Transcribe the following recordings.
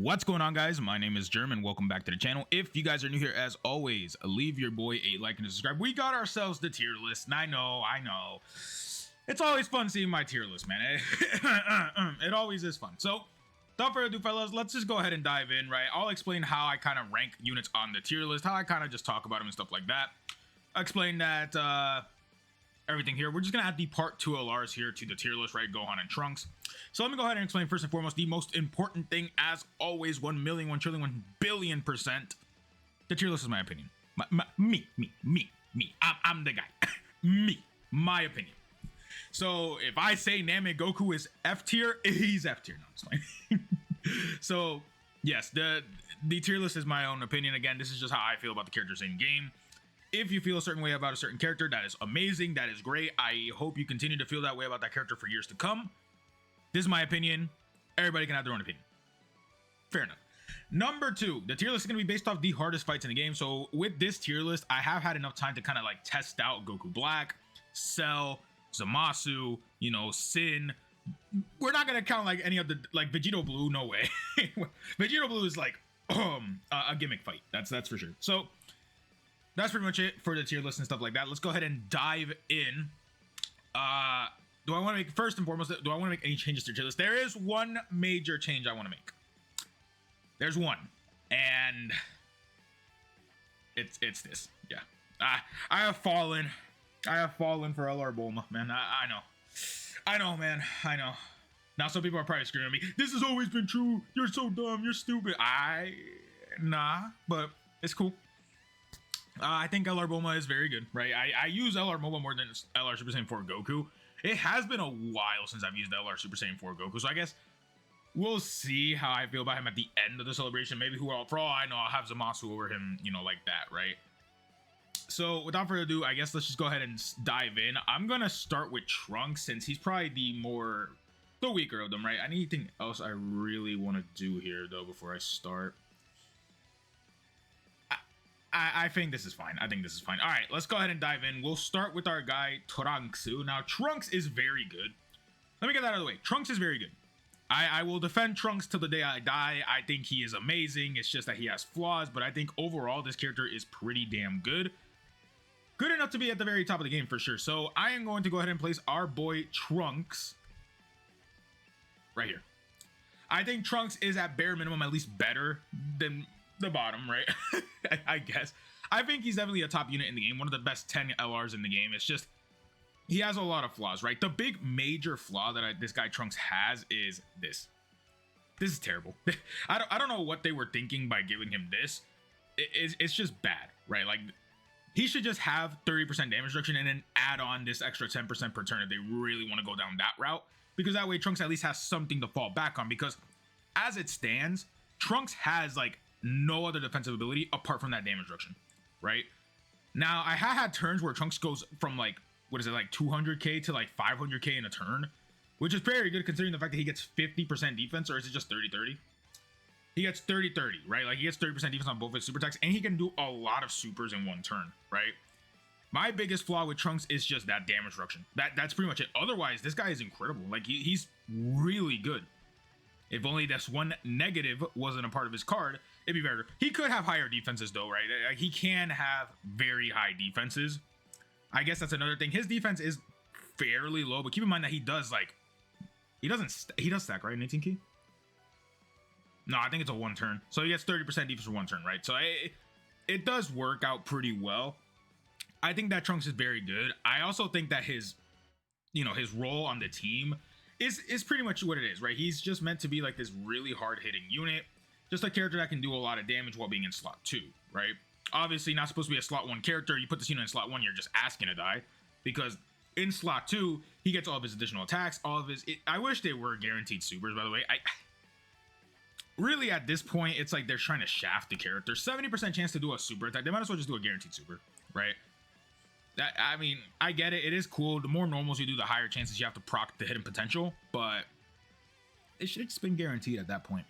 What's going on, guys? My name is Jerm and welcome back to the channel. If you guys are new here, as always, leave your boy a like and a subscribe. We got ourselves the tier list, and I know. It's always fun seeing my tier list, man. It always is fun. So, without further ado, fellas, let's just go ahead and dive in, right? I'll explain how I kind of rank units on the tier list, how I kind of just talk about them and stuff like that. I'll explain that, everything here. We're just gonna add the part 2 LRs here to the tier list, right? Gohan and Trunks. So let me go ahead and explain first and foremost the most important thing, as always, 1 million, 1 trillion, 1 billion%. The tier list is my opinion. Me. I'm the guy. My opinion. So if I say Namek Goku is F tier, he's F tier. No, it's fine. So yes, the tier list is my own opinion. Again, this is just how I feel about the characters in game. If you feel a certain way about a certain character, that is amazing. That is great. I hope you continue to feel that way about that character for years to come. This is my opinion. Everybody can have their own opinion. Fair enough. Number 2, the tier list is going to be based off the hardest fights in the game. So with this tier list, I have had enough time to kind of like test out Goku Black, Cell, Zamasu, you know, Sin. We're not going to count like any of the, like Vegito Blue. No way. Vegito Blue is like a gimmick fight. That's for sure. So that's pretty much it for the tier list and stuff like that. Let's go ahead and dive in. Do I want to make, first and foremost, do I want to make any changes to the tier list? There is one major change I want to make. There's one. And it's this. Yeah. I have fallen for LR Bulma, man. I know, man. I know. Now some people are probably screaming at me. This has always been true. You're so dumb. You're stupid. Nah, but it's cool. I think LR Bulma is very good, right? I use LR Bulma more than LR Super Saiyan 4 Goku. It has been a while since I've used LR Super Saiyan 4 Goku, so I guess we'll see how I feel about him at the end of the celebration. Maybe for all I know, I'll have Zamasu over him, you know, like that, right? So without further ado, I guess let's just go ahead and dive in. I'm gonna start with Trunks since he's probably the weaker of them, right? Anything else I really want to do here though before I start? I think this is fine. I think this is fine. All right, let's go ahead and dive in. We'll start with our guy, Trunks. Now, Trunks is very good. Let me get that out of the way. Trunks is very good. I will defend Trunks till the day I die. I think he is amazing. It's just that he has flaws, but I think overall, this character is pretty damn good. Good enough to be at the very top of the game, for sure. So, I am going to go ahead and place our boy, Trunks, right here. I think Trunks is, at bare minimum, at least better than the bottom, right? I guess. I think he's definitely a top unit in the game, one of the best 10 LRs in the game. It's just he has a lot of flaws, right? The big major flaw that this guy Trunks has is this. This is terrible. I don't know what they were thinking by giving him this. It's just bad, right? Like, he should just have 30% damage reduction and then add on this extra 10% per turn if they really want to go down that route, because that way Trunks at least has something to fall back on. Because as it stands, Trunks has like no other defensive ability apart from that damage reduction, right? Now, I have had turns where Trunks goes from like, what is it, like 200k to like 500k in a turn, which is very good considering the fact that he gets 50% defense, or is it just 30-30? He gets 30-30, right? Like, he gets 30% defense on both his super attacks, and he can do a lot of supers in one turn, right? My biggest flaw with Trunks is just that damage reduction. That's pretty much it. Otherwise, this guy is incredible. Like, he's really good. If only this one negative wasn't a part of his card, it'd be better. He could have higher defenses though, right? He can have very high defenses. I guess that's another thing. His defense is fairly low, but keep in mind that he does like, he does stack, right? 18 key? No, I think it's a one turn. So he gets 30% defense for one turn, right? So it does work out pretty well. I think that Trunks is very good. I also think that his role on the team is pretty much what it is, right? He's just meant to be like this really hard-hitting unit, just a character that can do a lot of damage while being in slot 2, right? Obviously not supposed to be a slot 1 character. You put this unit in slot 1, you're just asking to die, because in slot 2 he gets all of his additional attacks, all of his I wish they were guaranteed supers, by the way. Really, at this point, it's like they're trying to shaft the character. 70% chance to do a super attack. They might as well just do a guaranteed super, right? I mean, I get it. It is cool. The more normals you do, the higher chances you have to proc the hidden potential. But it should have just been guaranteed at that point,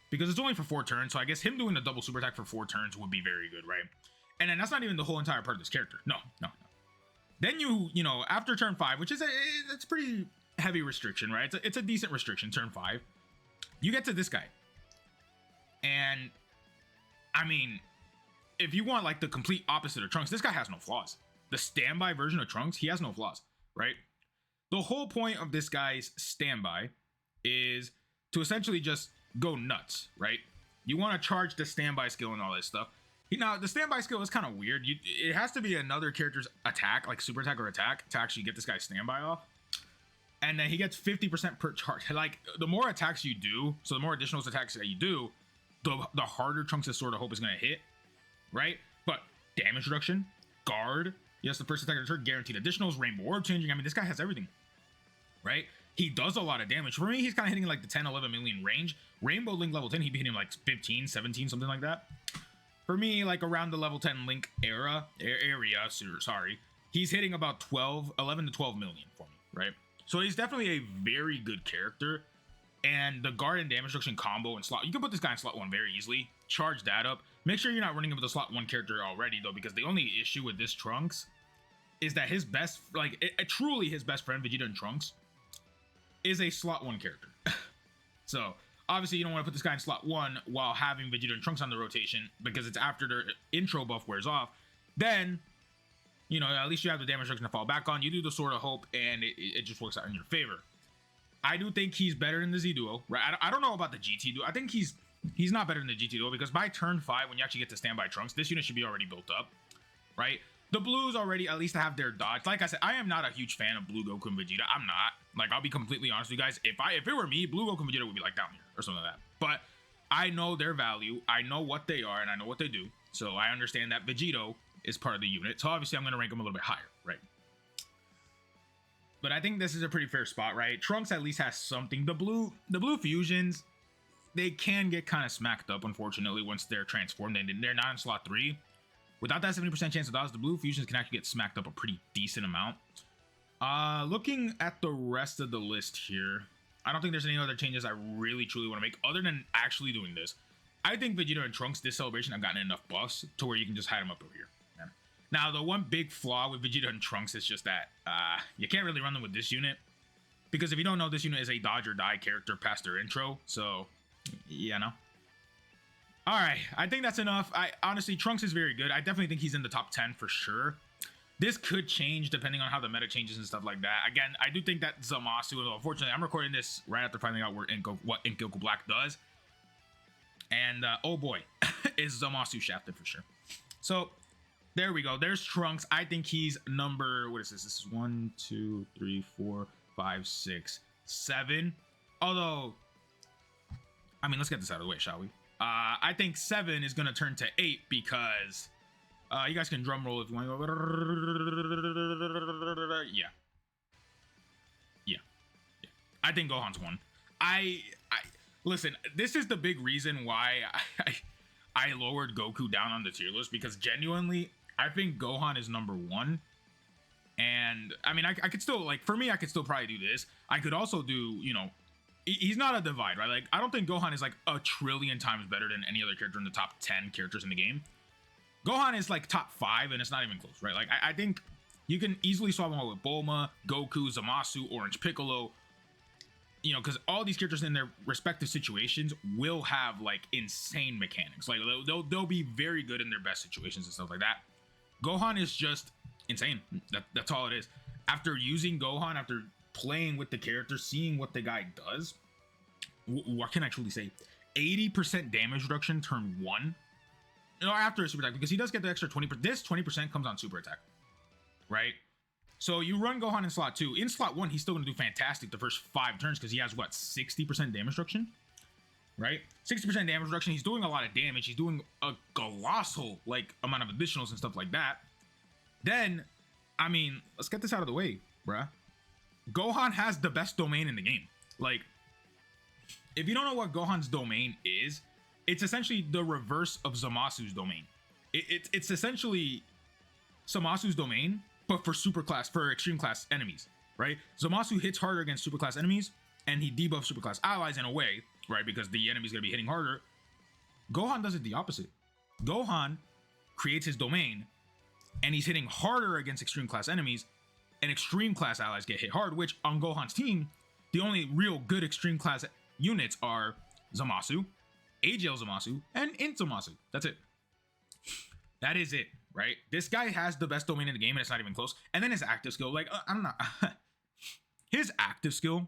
because it's only for 4 turns. So I guess him doing the double super attack for 4 turns would be very good, right? And then that's not even the whole entire part of this character. No. Then you know, after turn 5, which is it's pretty heavy restriction, right? It's a decent restriction, turn 5. You get to this guy. And I mean, if you want like the complete opposite of Trunks, this guy has no flaws. The standby version of Trunks, he has no flaws, right? The whole point of this guy's standby is to essentially just go nuts, right? You want to charge the standby skill and all this stuff. Now, the standby skill is kind of weird. It has to be another character's attack, like super attack or attack, to actually get this guy's standby off. And then he gets 50% per charge. Like, the more attacks you do, so the more additional attacks that you do, the harder Trunks' Sword of Hope is going to hit, right? But damage reduction, guard, yes, the first attack of the turn, guaranteed additionals, rainbow orb changing. I mean, this guy has everything, right? He does a lot of damage. For me, he's kind of hitting like the 10, 11 million range. Rainbow Link level 10, he'd be hitting like 15, 17, something like that. For me, like around the level 10 Link area, sorry, he's hitting about 11 to 12 million for me, right? So he's definitely a very good character. And the guard and damage reduction combo and slot, you can put this guy in slot 1 very easily. Charge that up. Make sure you're not running him with a slot 1 character already, though, because the only issue with this Trunks is that his best, like, truly his best friend, Vegeta and Trunks, is a slot 1 character. So, obviously, you don't want to put this guy in slot 1 while having Vegeta and Trunks on the rotation, because it's after their intro buff wears off. Then, you know, at least you have the damage reduction to fall back on. You do the Sword of Hope, and it just works out in your favor. I do think he's better than the Z Duo, right? I don't know about the GT Duo. I think he's not better than the GT Duo, because by turn 5, when you actually get to standby Trunks, this unit should be already built up, right? The Blues already at least have their dodge. Like I said, I am not a huge fan of Blue Goku and Vegeta. I'm not. Like, I'll be completely honest with you guys. If it were me, Blue Goku and Vegeta would be like down here or something like that. But I know their value. I know what they are, and I know what they do. So I understand that Vegito is part of the unit. So obviously I'm going to rank them a little bit higher, right? But I think this is a pretty fair spot, right? Trunks at least has something. The blue fusions, they can get kind of smacked up, unfortunately, once they're transformed and they're not in slot 3. Without that 70% chance of dodge, the blue fusions can actually get smacked up a pretty decent amount. Looking at the rest of the list here, I don't think there's any other changes I really truly want to make other than actually doing this. I think Vegeta and Trunks this celebration have gotten enough buffs to where you can just hide them up over here. Now, the one big flaw with Vegeta and Trunks is just that you can't really run them with this unit. Because if you don't know, this unit is a dodge or die character past their intro. So, yeah, no. Alright, I think that's enough. Honestly, Trunks is very good. I definitely think he's in the top 10 for sure. This could change depending on how the meta changes and stuff like that. Again, I do think that Zamasu, unfortunately, I'm recording this right after finding out what Ink Goku Black does. And, oh boy, is Zamasu shafted for sure. So, there we go. There's Trunks. I think he's number, what is this? This is 1, 2, 3, 4, 5, 6, 7. Although, I mean, let's get this out of the way, shall we? I think 7 is going to turn to 8 because you guys can drum roll if you want to go. Yeah. I think Gohan's 1. I listen, this is the big reason why I lowered Goku down on the tier list, because genuinely, I think Gohan is number 1. And I mean, I could still, like, for me, I could still probably do this. I could also do, you know, he's not a divide, right? Like, I don't think Gohan is like a trillion times better than any other character in the top 10 characters in the game. Gohan is like top 5, and it's not even close, right? Like, I think you can easily swap him out with Bulma, Goku, Zamasu, Orange Piccolo, you know, because all these characters in their respective situations will have like insane mechanics. Like, they'll be very good in their best situations and stuff like that. Gohan is just insane. That's all it is. After using Gohan, after playing with the character, seeing what the guy does, what can I truly say? 80% damage reduction turn 1. You know, after a super attack, because he does get the extra 20%. This 20% comes on super attack, right? So you run Gohan in slot 2. In slot 1, he's still going to do fantastic the first 5 turns because he has, what, 60% damage reduction? Right? 60% damage reduction. He's doing a lot of damage. He's doing a colossal, like, amount of additionals and stuff like that. Then, I mean, let's get this out of the way, bruh. Gohan has the best domain in the game. Like, if you don't know what Gohan's domain is, it's essentially the reverse of Zamasu's domain. It's essentially Zamasu's domain, but for extreme class enemies, right? Zamasu hits harder against super class enemies, and he debuffs super class allies in a way, right? Because the enemy's gonna be hitting harder. Gohan does it the opposite. Gohan creates his domain, and he's hitting harder against extreme class enemies, and extreme class allies get hit hard, which on Gohan's team, the only real good extreme class units are Zamasu, AGL Zamasu, and Int Zamasu. That's it. That is it, right? This guy has the best domain in the game, and it's not even close. And then his active skill, like, I don't know. His active skill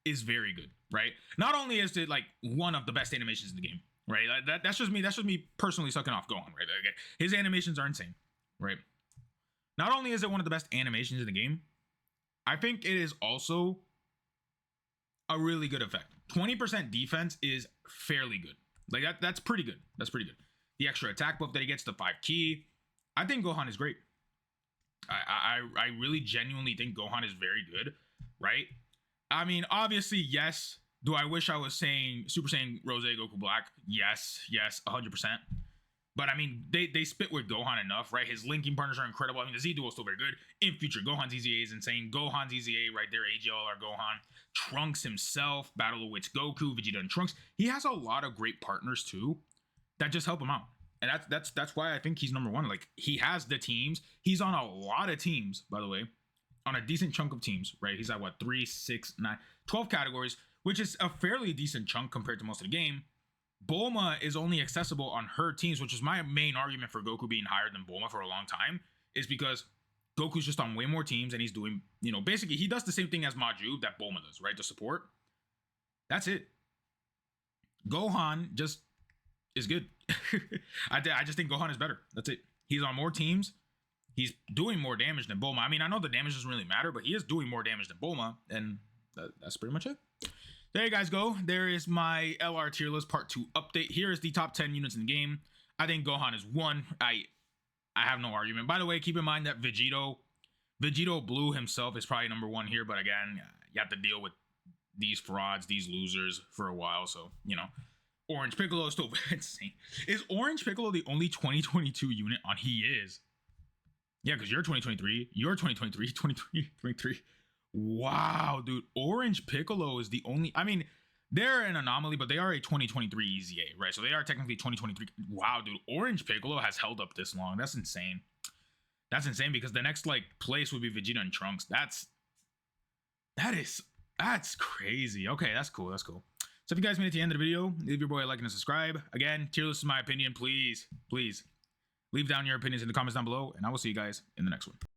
is very good, right? Not only is it like one of the best animations in the game, right? That's just me. That's just me personally sucking off Gohan, right? Like, his animations are insane, right? Not only is it one of the best animations in the game, I think it is also a really good effect. 20% defense is fairly good. Like that's pretty good. That's pretty good. The extra attack buff that he gets, the 5 key. I think Gohan is great. I really genuinely think Gohan is very good, right? I mean, obviously, yes. Do I wish I was saying Super Saiyan Rose Goku Black? Yes, 100%. But I mean, they spit with Gohan enough, right? His linking partners are incredible. I mean, the Z duo is still very good. In future, Gohan's EZA is insane. Gohan's EZA right there, AGL or Gohan. Trunks himself, Battle of Wits Goku, Vegeta and Trunks. He has a lot of great partners too that just help him out. And that's why I think he's number one. Like, he has the teams. He's on a lot of teams, by the way. On a decent chunk of teams, right? He's at what, 3, 6, 9, 12 categories, which is a fairly decent chunk compared to most of the game. Bulma is only accessible on her teams, which is my main argument for Goku being higher than Bulma for a long time, is because Goku's just on way more teams and he's doing, you know, basically he does the same thing as Maju that Bulma does, right? The support. That's it. Gohan just is good. I just think Gohan is better. That's it. He's on more teams. He's doing more damage than Bulma. I mean, I know the damage doesn't really matter, but he is doing more damage than Bulma, and that's pretty much it. There you guys go. There is my LR tier list part 2 update. Here is the top 10 units in the game. I think Gohan is 1. I have no argument. By the way, keep in mind that Vegito Blue himself is probably number 1 here, but again, you have to deal with these frauds, these losers for a while, so, you know. Orange Piccolo is still insane. Is Orange Piccolo the only 2022 unit on? He is. Yeah, because you're 2023. You're 2023. 2023. Wow, dude. Orange Piccolo is the only... I mean, they're an anomaly, but they are a 2023 EZA, right? So they are technically 2023. Wow, dude. Orange Piccolo has held up this long. That's insane. That's insane because the next, like, place would be Vegeta and Trunks. That's crazy. Okay, that's cool. That's cool. So if you guys made it to the end of the video, leave your boy a like and a subscribe. Again, tier list is my opinion. Please leave down your opinions in the comments down below, and I will see you guys in the next one.